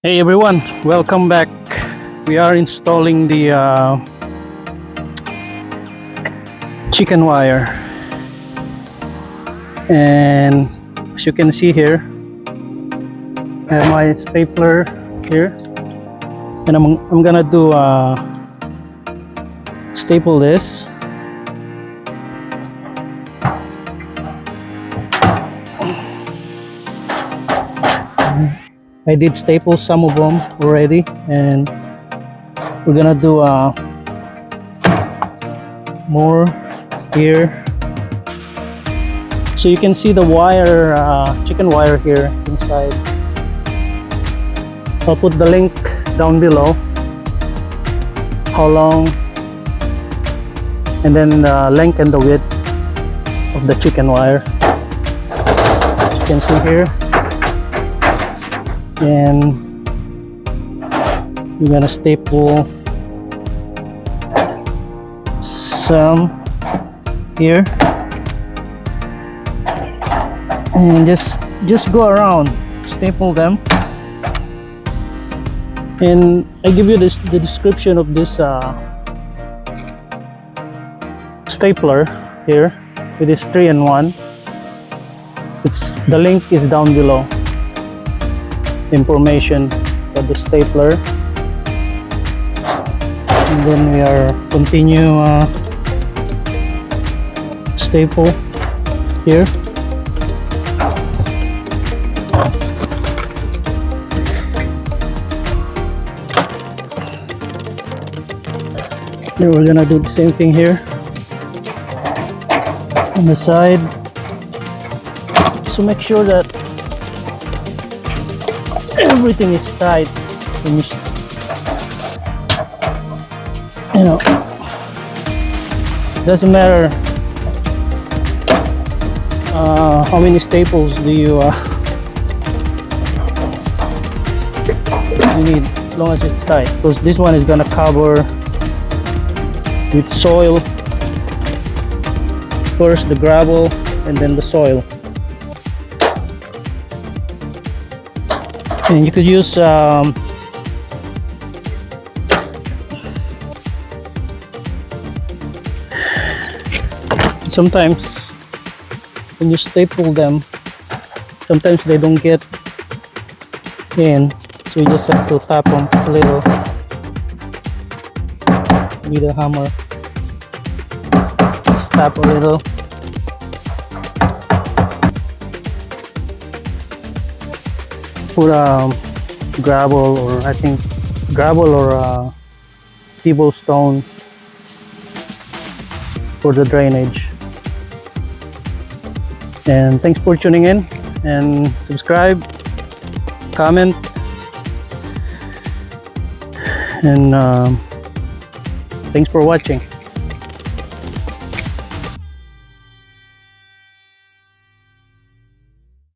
Hey everyone, welcome back. We are installing the chicken wire, and as you can see here, I have my stapler here, and I'm gonna do staple this. I did staple some of them already, and we're gonna do more here. So you can see the wire, chicken wire here inside. I'll put the link down below, how long, and then the length and the width of the chicken wire. As you can see here. And we're gonna staple some here, and just go around, staple them. And I give you the description of this stapler here. It is 3-in-1. The link is down below. Information for the stapler, and then we are continue staple here. Then we're gonna do the same thing here on the side, so make sure that everything is tight. You know, doesn't matter how many staples do you need, as long as it's tight, because this one is gonna cover with soil first, the gravel, and then the soil. And you could use sometimes when you staple them, sometimes they don't get in, so you just have to tap them a little with a hammer. Just tap a little. Put gravel, or I think gravel or pebble stone for the drainage. And thanks for tuning in, and subscribe, comment, and thanks for watching.